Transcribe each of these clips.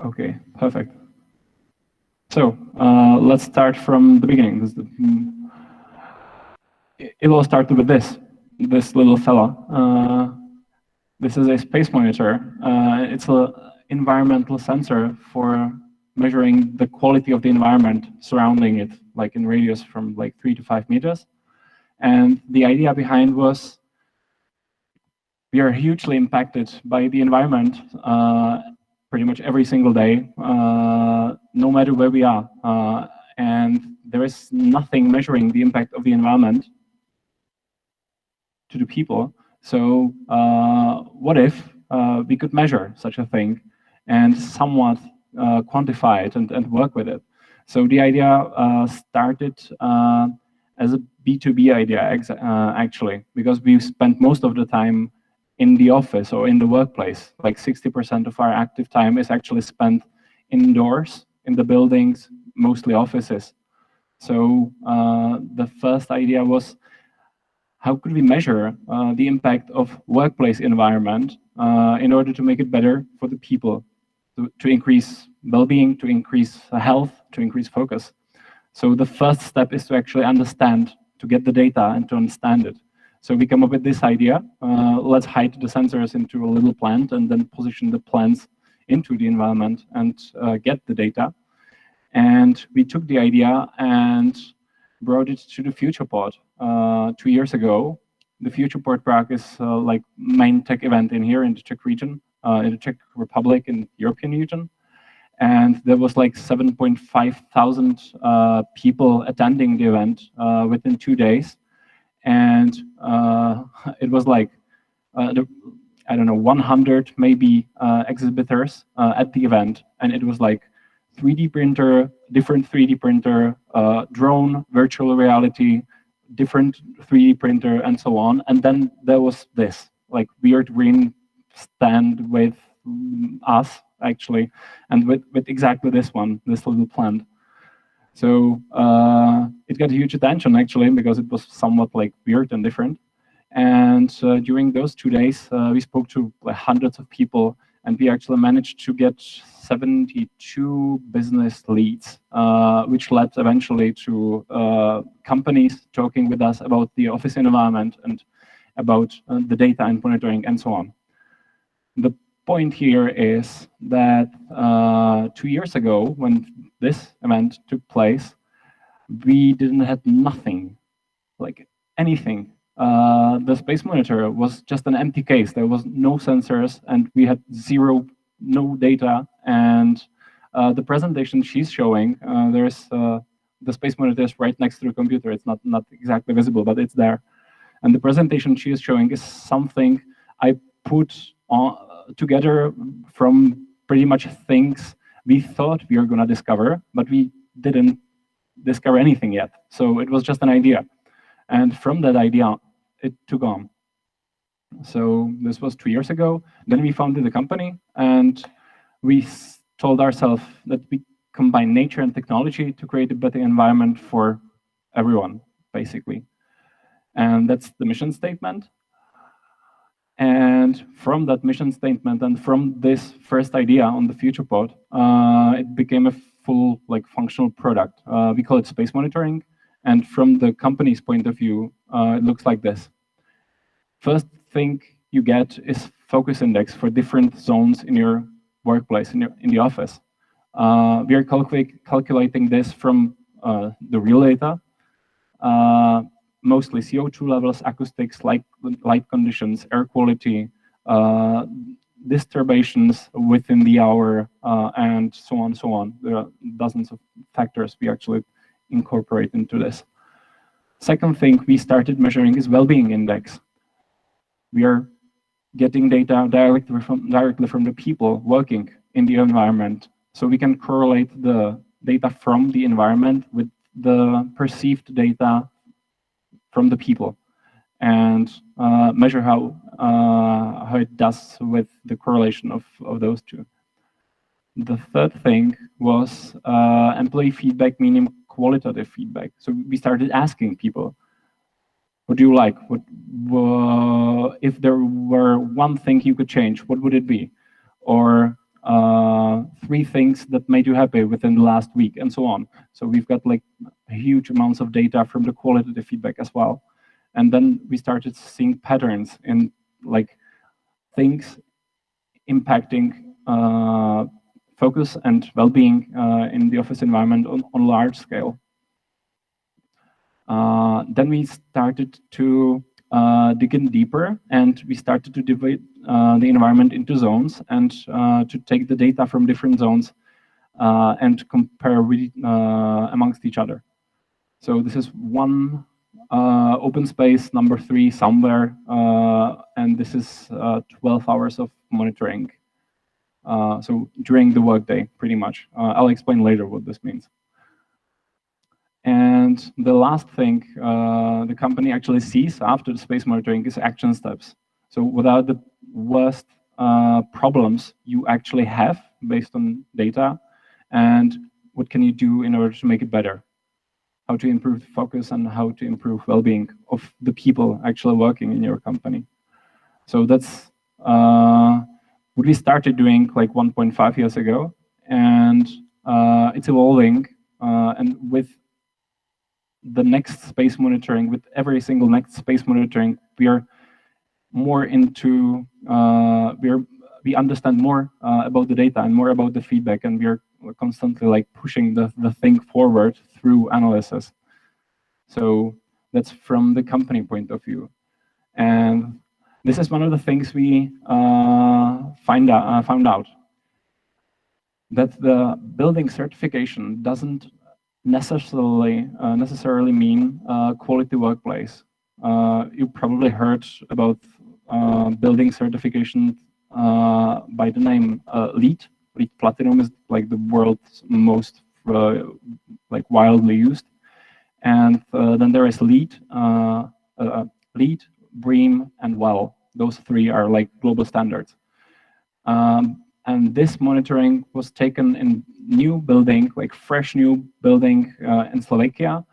Okay, perfect. So let's start from the beginning. It will start with this little fella. This is a space monitor. It's an environmental sensor for measuring the quality of the environment surrounding it, like in radius from like 3 to 5 meters. And the idea behind was we are hugely impacted by the environment pretty much every single day, no matter where we are. And there is nothing measuring the impact of the environment to the people. So what if we could measure such a thing and somewhat quantify it and work with it? So the idea started as a B2B idea, actually, because we spent most of the time in the office or in the workplace. Like 60% of our active time is actually spent indoors, in the buildings, mostly offices. So the first idea was, how could we measure the impact of workplace environment in order to make it better for the people, to increase well-being, to increase health, to increase focus? So the first step is to actually understand, to get the data and to understand it. So we come up with this idea, let's hide the sensors into a little plant and then position the plants into the environment and get the data. And we took the idea and brought it to the FuturePort 2 years ago. The FuturePort Prague is like main tech event in here in the Czech region, in the Czech Republic, in European region. And there was like 7,500 people attending the event within 2 days. And it was like, I don't know, 100 maybe exhibitors at the event. And it was like 3D printer, different 3D printer, drone, virtual reality, different 3D printer, and so on. And then there was this, like weird green stand with us, actually, and with exactly this one, this little plant. So it got huge attention, actually, because it was somewhat like weird and different. And during those 2 days, we spoke to like hundreds of people, and we actually managed to get 72 business leads, which led eventually to companies talking with us about the office environment and about the data and monitoring and so on. The point here is that 2 years ago, when this event took place, we didn't have nothing, like anything. The space monitor was just an empty case. There was no sensors, and we had no data. And the presentation she's showing, there's the space monitor is right next to the computer. It's not exactly visible, but it's there. And the presentation she is showing is something I put together from pretty much things we thought we were going to discover, but we didn't discover anything yet. So it was just an idea. And from that idea, it took on. So this was 2 years ago. Then we founded the company, and we told ourselves that we combine nature and technology to create a better environment for everyone, basically. And that's the mission statement. And from that mission statement and from this first idea on the FuturePort, it became a full functional product. We call it space monitoring. And from the company's point of view, it looks like this. First thing you get is focus index for different zones in your workplace, in the office. We are calculating this from the real data, mostly CO2 levels, acoustics, light conditions, air quality, disturbations within the hour, and so on, so on. There are dozens of factors we actually incorporate into this. Second thing we started measuring is well-being index. We are getting data directly from the people working in the environment, so we can correlate the data from the environment with the perceived data from the people, and measure how it does with the correlation of those two. The third thing was employee feedback, meaning qualitative feedback. So we started asking people, what do you like? If there were one thing you could change, what would it be? Or 3 things that made you happy within the last week, and so on. So we've got like huge amounts of data from the qualitative feedback as well. And then we started seeing patterns in like things impacting focus and well-being in the office environment on large scale. Then we started to dig in deeper, and we started to divide the environment into zones and to take the data from different zones and compare with, amongst each other. So this is one open space, number 3 somewhere, and this is 12 hours of monitoring. So during the workday, pretty much. I'll explain later what this means. And the last thing the company actually sees after the space monitoring is action steps. So without the worst problems you actually have based on data, and what can you do in order to make it better? How to improve focus and how to improve well-being of the people actually working in your company. So that's what we started doing like 1.5 years ago, and it's evolving. And with the next space monitoring, with every single next space monitoring, we are more into, we understand more about the data and more about the feedback, and we're constantly like pushing the thing forward through analysis. So that's from the company point of view. And this is one of the things we found out, that the building certification doesn't necessarily mean quality workplace. You probably heard about building certification by the name LEED. LEED Platinum is like the world's most like wildly used. And then there is LEED, LEED, BREEAM, and WELL. Those 3 are like global standards. And this monitoring was taken in new building, like fresh new building in Slovakia,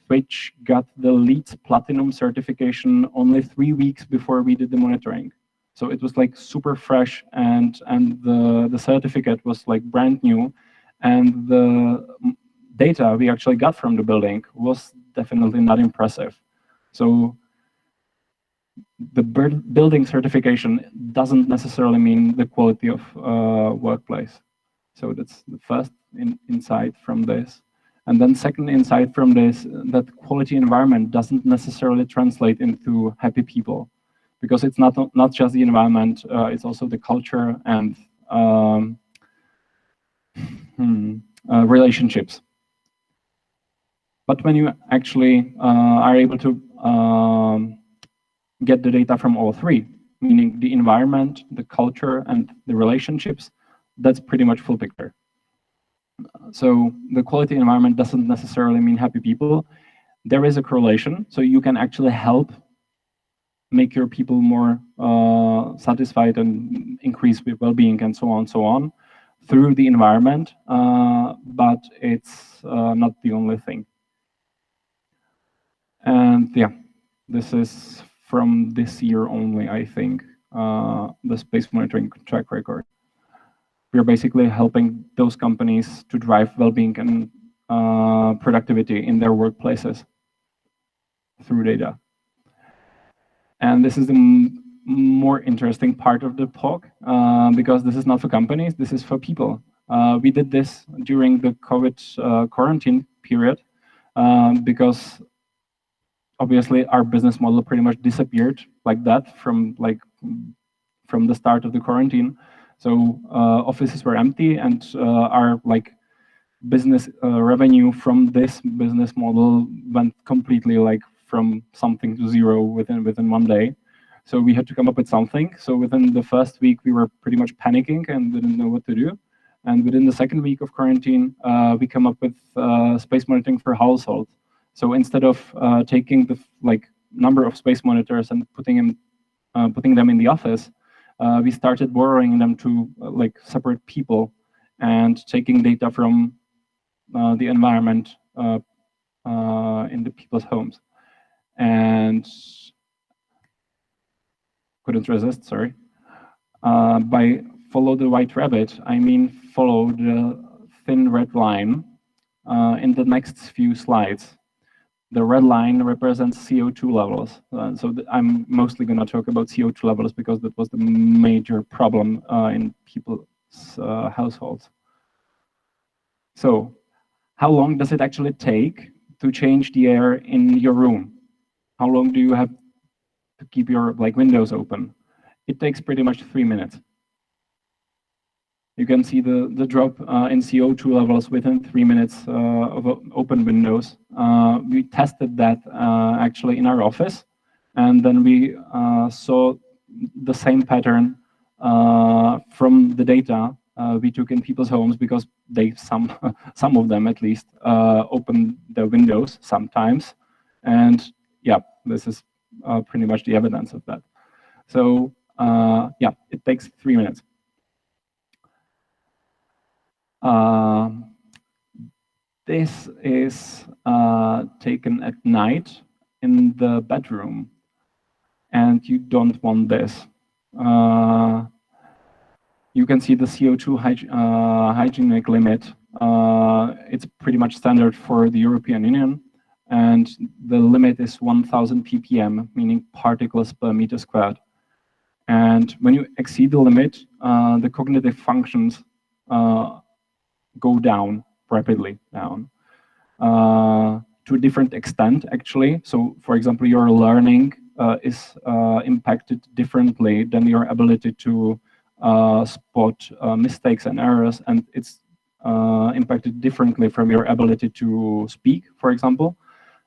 which got the LEED Platinum certification only 3 weeks before we did the monitoring. So it was like super fresh, and the certificate was like brand new, and the data we actually got from the building was definitely not impressive. So the building certification doesn't necessarily mean the quality of workplace. So that's the first insight from this. And then second insight from this, that quality environment doesn't necessarily translate into happy people, because it's not just the environment, it's also the culture and relationships. But when you actually are able to get the data from all 3, meaning the environment, the culture, and the relationships, that's pretty much full picture. So the quality environment doesn't necessarily mean happy people. There is a correlation, so you can actually help make your people more satisfied and increase with well-being and so on through the environment, but it's not the only thing. And yeah, this is from this year only, I think, the space monitoring track record. We're basically helping those companies to drive well-being and productivity in their workplaces through data. And this is the more interesting part of the talk, because this is not for companies, this is for people. We did this during the COVID quarantine period, because obviously our business model pretty much disappeared like that from the start of the quarantine. So offices were empty, and our like business revenue from this business model went completely like from something to 0 within 1 day. So we had to come up with something. So within the first week, we were pretty much panicking and didn't know what to do. And within the second week of quarantine, we come up with space monitoring for households. So instead of taking the number of space monitors and putting them in the office, we started borrowing them to separate people and taking data from the environment in the people's homes. And couldn't resist, sorry. By follow the white rabbit, I mean follow the thin red line in the next few slides. The red line represents CO2 levels. So I'm mostly going to talk about CO2 levels because that was the major problem in people's households. So how long does it actually take to change the air in your room? How long do you have to keep your windows open? It takes pretty much 3 minutes. You can see the drop in CO2 levels within 3 minutes of open windows. We tested that actually in our office, and then we saw the same pattern from the data we took in people's homes, because they some of them at least open their windows sometimes, and yeah, this is pretty much the evidence of that. So yeah, it takes 3 minutes. This is taken at night in the bedroom, and you don't want this. You can see the CO2 hygienic limit. It's pretty much standard for the European Union, and the limit is 1000 ppm, meaning particles per meter squared. And when you exceed the limit, the cognitive functions go down, rapidly down, to a different extent, actually. So, for example, your learning is impacted differently than your ability to spot mistakes and errors, and it's impacted differently from your ability to speak, for example.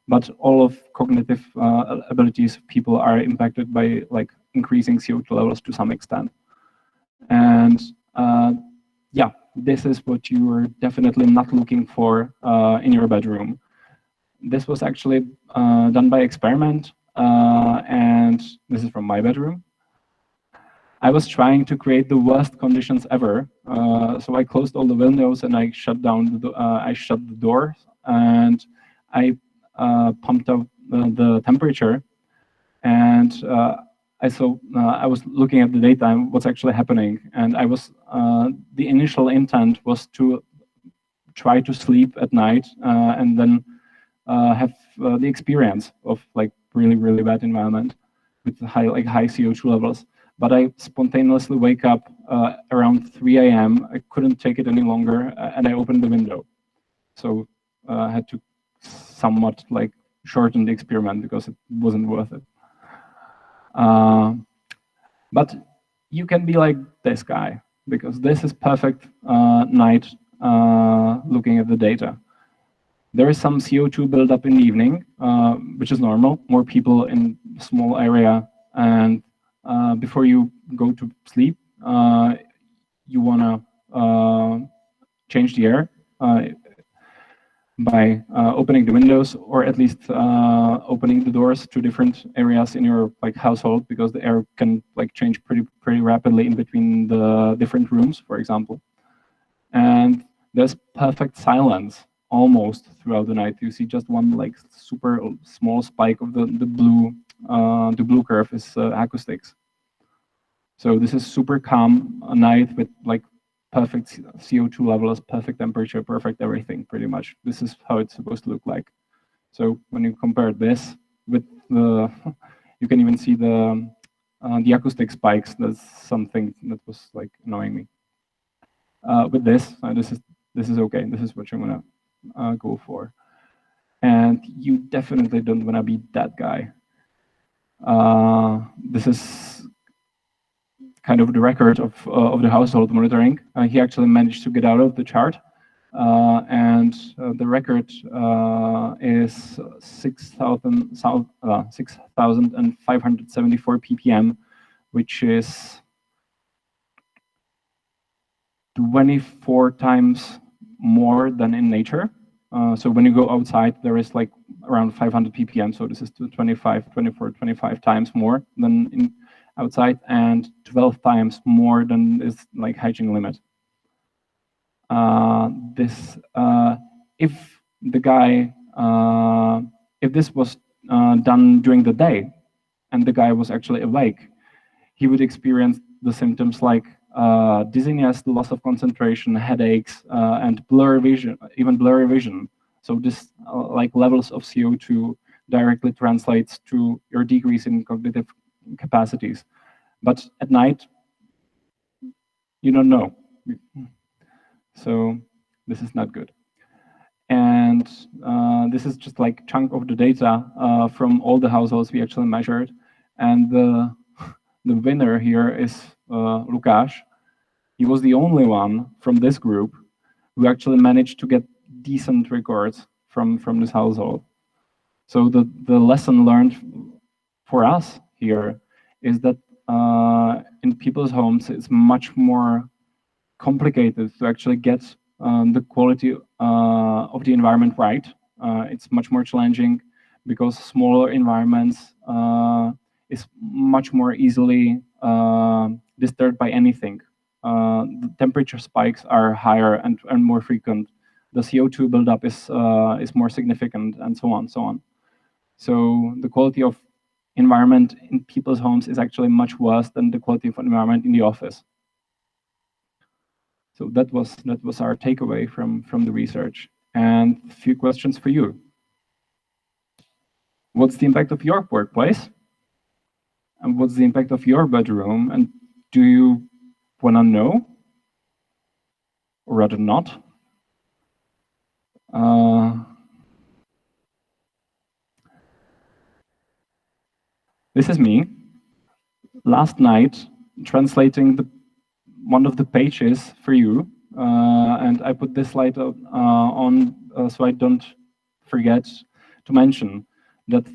But all of cognitive abilities of people are impacted by increasing CO2 levels to some extent. And yeah, this is what you are definitely not looking for in your bedroom. This was actually done by experiment, and this is from my bedroom. I was trying to create the worst conditions ever, so I closed all the windows and I shut down the door, and I pumped up the temperature, and I was looking at the data and what's actually happening, and the initial intent was to try to sleep at night and then have the experience of really, really bad environment with high CO2 levels. But I spontaneously wake up around 3 AM. I couldn't take it any longer, and I opened the window. So I had to somewhat shorten the experiment because it wasn't worth it. But you can be like this guy, because this is perfect night looking at the data. There is some CO2 buildup in the evening, which is normal. More people in a small area, and before you go to sleep, you want to change the air by opening the windows, or at least opening the doors to different areas in your household, because the air can change pretty rapidly in between the different rooms, for example. And there's perfect silence almost throughout the night. You see just one super small spike of the blue. The blue curve is acoustics. So this is super calm night with perfect CO2 levels, perfect temperature, perfect everything, pretty much. This is how it's supposed to look like. So when you compare this with you can even see the acoustic spikes. That's something that was annoying me. With this is okay. This is what you're gonna go for, and you definitely don't wanna be that guy. This is kind of the record of the household monitoring. He actually managed to get out of the chart, and the record is 6,574 ppm, which is 24 times more than in nature. So when you go outside, there is around 500 ppm. So this is 24, 25 times more than in outside, and 12 times more than is hygiene limit. If the guy, if this was done during the day, and the guy was actually awake, he would experience the symptoms like dizziness, loss of concentration, headaches, and blurry vision, even blurry vision. So this like levels of CO2 directly translates to your decrease in cognitive capacities. But at night, you don't know. So this is not good. And this is just like chunk of the data from all the households we actually measured. And the winner here is Lukáš. He was the only one from this group who actually managed to get decent records from this household. So the lesson learned for us here is that in people's homes, it's much more complicated to actually get the quality of the environment right. It's much more challenging because smaller environments is much more easily disturbed by anything. The temperature spikes are higher and more frequent. The CO2 buildup is more significant, and so on, so on. So the quality of environment in people's homes is actually much worse than the quality of environment in the office. So that was our takeaway from the research. And a few questions for you. What's the impact of your workplace? And what's the impact of your bedroom? And do you want to know? Or rather not? This is me last night translating one of the pages for you, and I put this slide on so I don't forget to mention that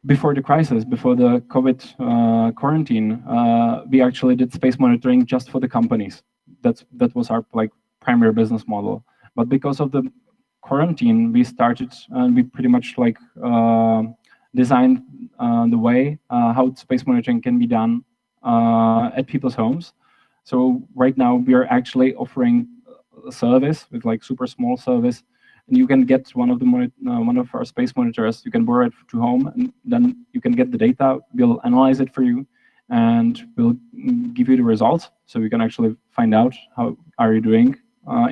before the crisis, before the COVID quarantine, we actually did space monitoring just for the companies. That was our primary business model. But because of the quarantine, we started and we pretty much designed the way how space monitoring can be done at people's homes. So right now we are actually offering a service with super small service, and you can get one of our space monitors. You can borrow it to home, and then you can get the data. We'll analyze it for you, and we'll give you the results, so you can actually find out how are you doing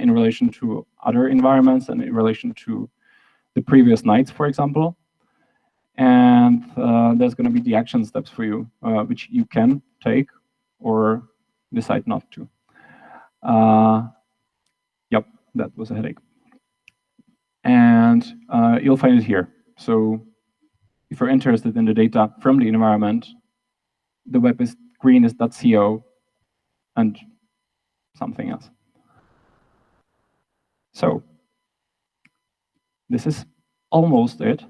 in relation to other environments and in relation to the previous nights, for example. And there's going to be the action steps for you, which you can take or decide not to. Yep, that was a headache. And you'll find it here. So if you're interested in the data from the environment, the web is greenest.co and something else. So this is almost it.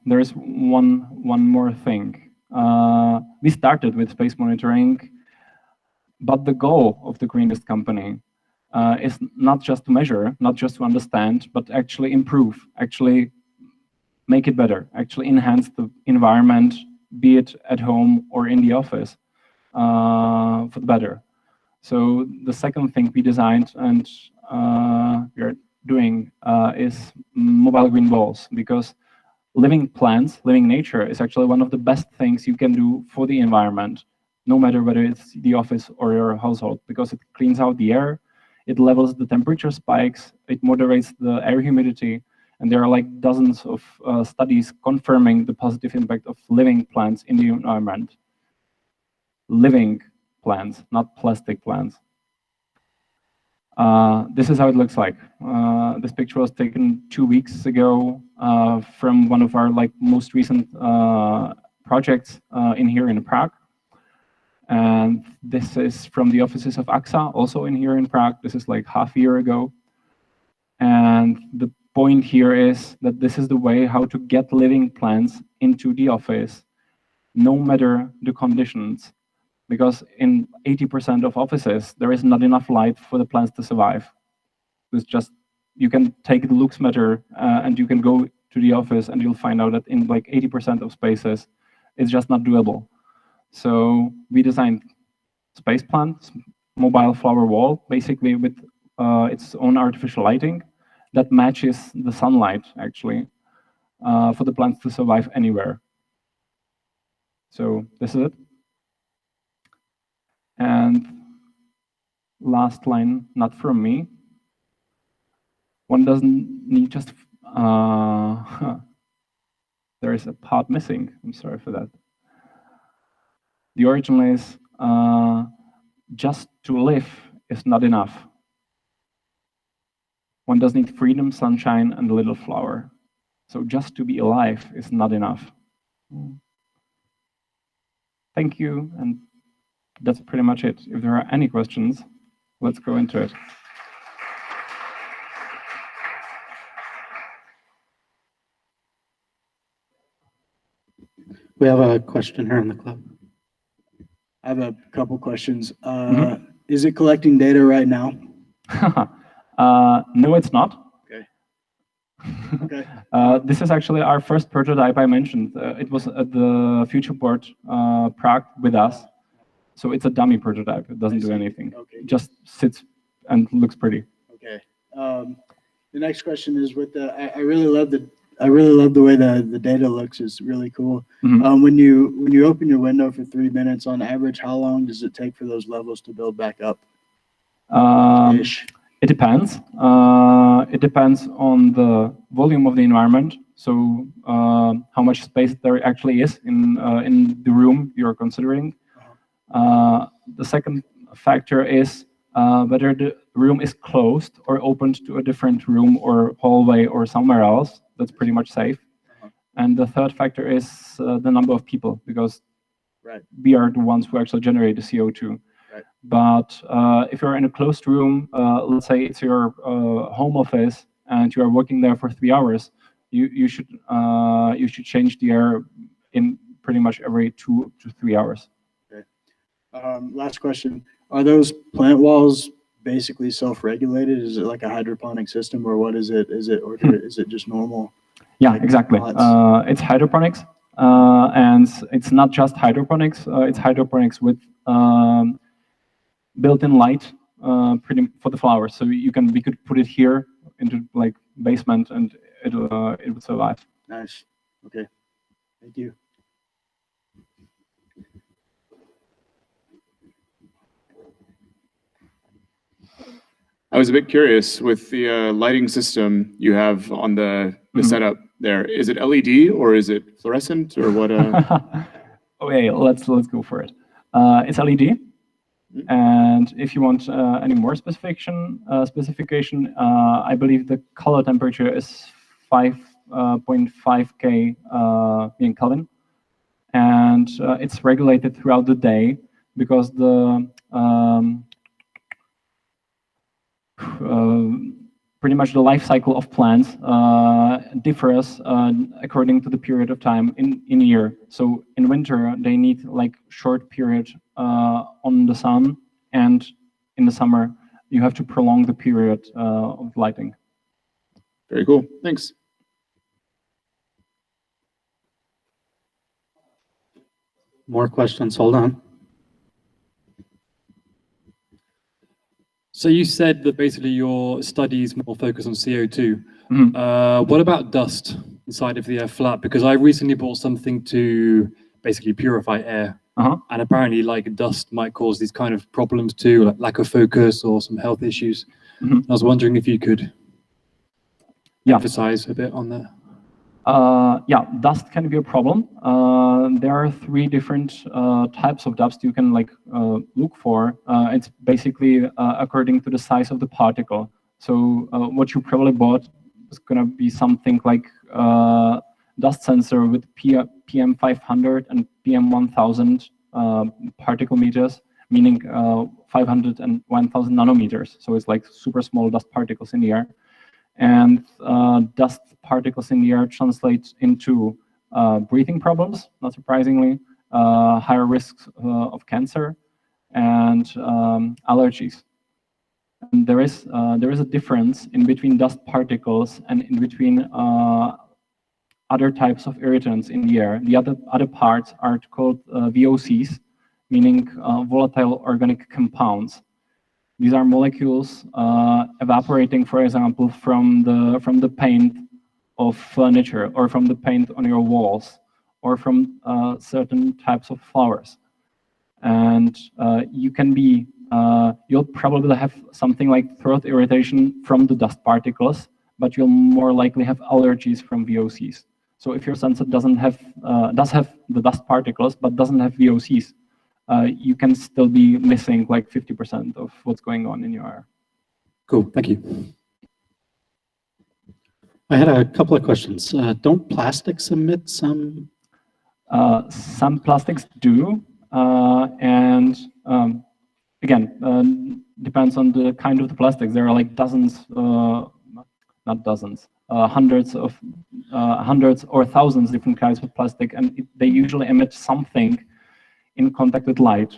There is one more thing. We started with space monitoring, but the goal of the greenest company is not just to measure, not just to understand, but actually improve, actually make it better, actually enhance the environment, be it at home or in the office, for the better. So the second thing we designed and we are doing is mobile green walls, because living plants, living nature is actually one of the best things you can do for the environment, no matter whether it's the office or your household, because it cleans out the air, it levels the temperature spikes, it moderates the air humidity, and there are dozens of studies confirming the positive impact of living plants in the environment. Living plants, not plastic plants. This is how it looks like. This picture was taken 2 weeks ago from one of our most recent projects here in Prague. And this is from the offices of AXA, also here in Prague. This is half a year ago. And the point here is that this is the way how to get living plants into the office, no matter the conditions. Because in 80% of offices, there is not enough light for the plants to survive. It's just, you can take the lux meter and you can go to the office and you'll find out that in 80% of spaces, it's just not doable. So we designed space plants, mobile flower wall, basically with its own artificial lighting that matches the sunlight, actually, for the plants to survive anywhere. So this is it. And last line, not from me. One doesn't need just, there is a part missing. I'm sorry for that. The original is, just to live is not enough. One does need freedom, sunshine, and a little flower. So just to be alive is not enough. Thank you, and that's pretty much it. If there are any questions, let's go into it. We have a question here in the club. I have a couple questions. Is it collecting data right now? No, it's not. Okay. Okay. This is actually our first prototype I mentioned. It was at the Future Board Prague with us. So it's a dummy prototype. It doesn't do anything. Okay. It just sits and looks pretty. Okay. The next question is with the. I really love the way the data looks. It's really cool. Mm-hmm. When you open your window for 3 minutes, on average, how long does it take for those levels to build back up? It depends. It depends on the volume of the environment. So how much space there actually is in the room you're considering. The second factor is whether the room is closed or opened to a different room or hallway or somewhere else. That's pretty much safe. And the third factor is the number of people, because we are the ones who actually generate the CO2. But if you're in a closed room, let's say it's your home office and you are working there for 3 hours, you should change the air in pretty much every 2 to 3 hours. Okay. Last question: are those plant walls basically self-regulated? Is it like a hydroponic system, or what is it? Is it just normal? Yeah, exactly. It's hydroponics, and it's not just hydroponics. It's hydroponics with built-in light for the flowers. So we could put it here into like basement, and it would survive. Nice. Okay. Thank you. I was a bit curious with the lighting system you have on the setup there. Is it LED or is it fluorescent or what? Okay, let's go for it. It's LED, and if you want any more specification, I believe the color temperature is 5.5 Kelvin, and it's regulated throughout the day because the pretty much the life cycle of plants differs according to the period of time in a year. So in winter, they need like short period on the sun, and in the summer, you have to prolong the period of lighting. Very cool. Thanks. More questions. Hold on. So you said that basically your study is more focused on CO2. What about dust inside of the air flat? Because I recently bought something to basically purify air. And apparently like dust might cause these kind of problems too, like lack of focus or some health issues. I was wondering if you could emphasize a bit on that. Yeah, dust can be a problem. There are 3 different types of dust you can look for. It's basically according to the size of the particle. So what you probably bought is going to be something like dust sensor with PM 500 and PM 1000 particle meters, meaning 500 and 1000 nanometers. So it's like super small dust particles in the air. And dust particles in the air translate into breathing problems, not surprisingly, higher risks of cancer, and allergies. And there is a difference in between dust particles and in between other types of irritants in the air. The other parts are called VOCs, meaning volatile organic compounds. These are molecules evaporating, for example, from the paint of furniture or from the paint on your walls, or from certain types of flowers. And you can be, you'll probably have something like throat irritation from the dust particles, but you'll more likely have allergies from VOCs. So if your sunset does have the dust particles, but doesn't have VOCs, you can still be missing like 50% of what's going on in your air. Cool, thank you. I had a couple of questions. Don't plastics emit some? Some plastics do, and again, depends on the kind of the plastics. There are like dozens, not dozens, hundreds or thousands different kinds of plastic, and they usually emit something in contact with light.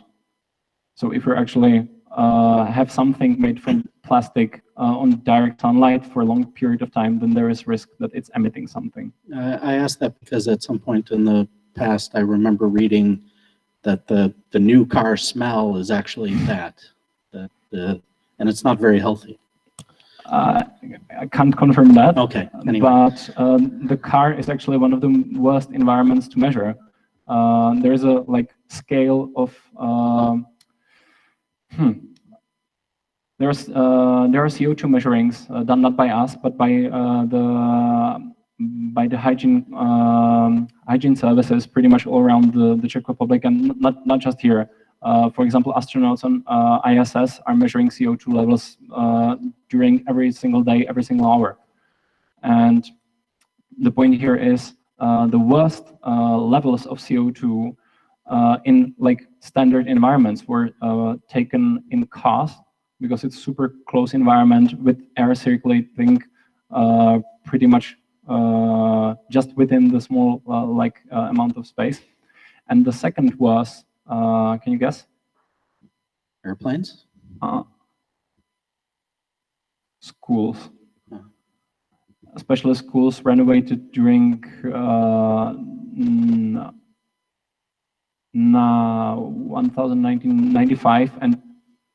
So if you actually have something made from plastic on direct sunlight for a long period of time, then there is risk that it's emitting something. I asked that because at some point in the past, I remember reading that the new car smell is actually that, and it's not very healthy. I can't confirm that. Okay. Anyway. But the car is actually one of the worst environments to measure. There is a scale of there are CO2 measurings done not by us, but by the hygiene services pretty much all around the Czech Republic, and not just here. For example, astronauts on ISS are measuring CO2 levels during every single day, every single hour. And the point here is the worst levels of CO2 in standard environments were taken in cars, because it's super close environment with air circulating pretty much just within the small amount of space. And the second was, can you guess? Airplanes? Schools. Especially schools renovated during 1995 and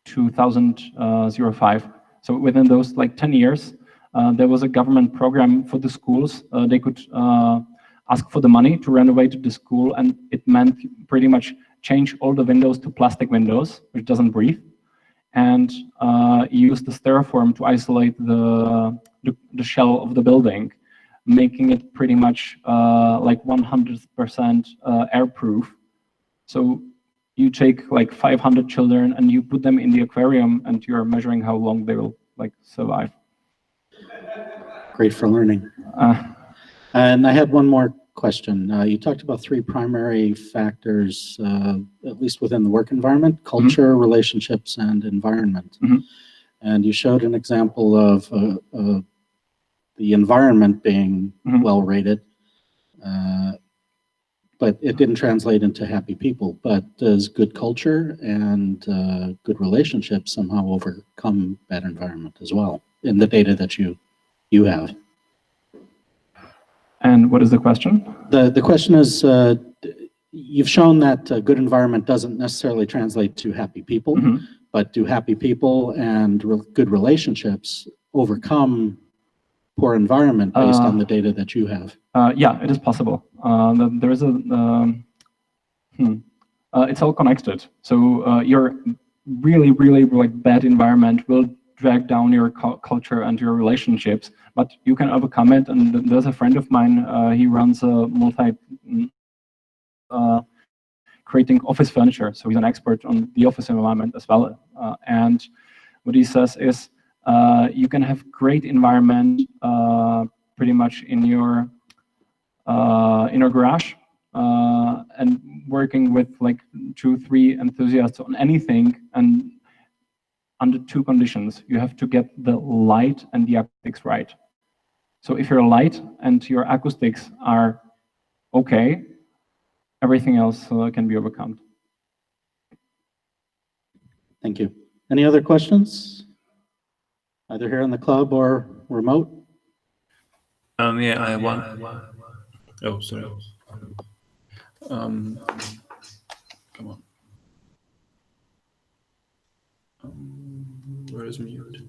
2005. So within those 10 years, there was a government program for the schools. They could ask for the money to renovate the school, and it meant pretty much change all the windows to plastic windows, which doesn't breathe, and use the styrofoam to isolate the shell of the building, making it pretty much 100% airproof. So you take 500 children and you put them in the aquarium, and you're measuring how long they will survive. Great for learning. And I had one more question. You talked about 3 primary factors, at least within the work environment: culture, relationships, and environment. And you showed an example of the environment being well rated, but it didn't translate into happy people. But does good culture and good relationships somehow overcome bad environment as well in the data that you have? And what is the question? The question is, you've shown that a good environment doesn't necessarily translate to happy people, but do happy people and good relationships overcome poor environment based on the data that you have? Yeah, it is possible. There is it's all connected. So your really bad environment will drag down your culture and your relationships, but you can overcome it. And there's a friend of mine, he runs a creating office furniture. So he's an expert on the office environment as well. And what he says is, you can have great environment pretty much in your garage, and working with 2-3 enthusiasts on anything, and under 2 conditions. You have to get the light and the acoustics right. So if your light and your acoustics are okay, everything else can be overcome. Thank you. Any other questions? Either here in the club or remote? Yeah, I have one. Oh, sorry. Come on. Where is mute?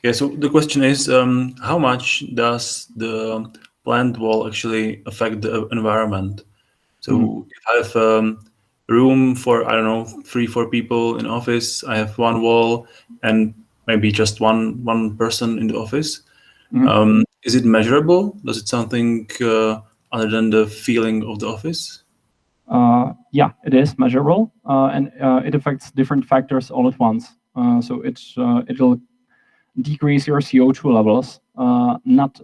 Yeah, so the question is, how much does the plant wall actually affect the environment? So if I have room for, I don't know, 3-4 people in office, I have one wall and maybe just one person in the office. Is it measurable? Does it something other than the feeling of the office? Yeah, it is measurable, and it affects different factors all at once. So it'll decrease your CO2 levels, not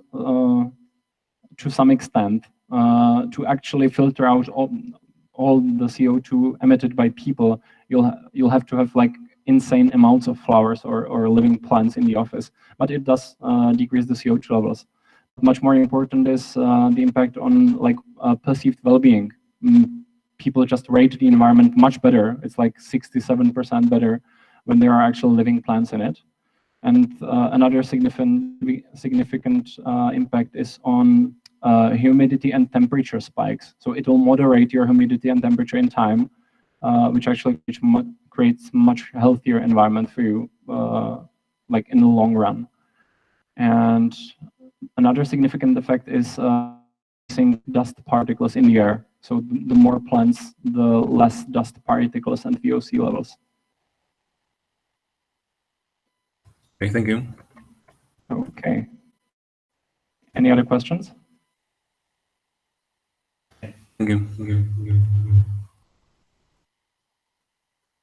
to some extent, to actually filter out all the CO2 emitted by people. You'll have to have like insane amounts of flowers or living plants in the office, but it does decrease the CO2 levels. Much more important is the impact on like perceived well-being. People just rate the environment much better. It's like 67% better when there are actual living plants in it. And another significant impact is on humidity and temperature spikes. So it will moderate your humidity and temperature in time, which actually creates much healthier environment for you, like in the long run. And another significant effect is dust particles in the air. So the more plants, the less dust particles and VOC levels. Okay, thank you. Okay. Any other questions? Thank you.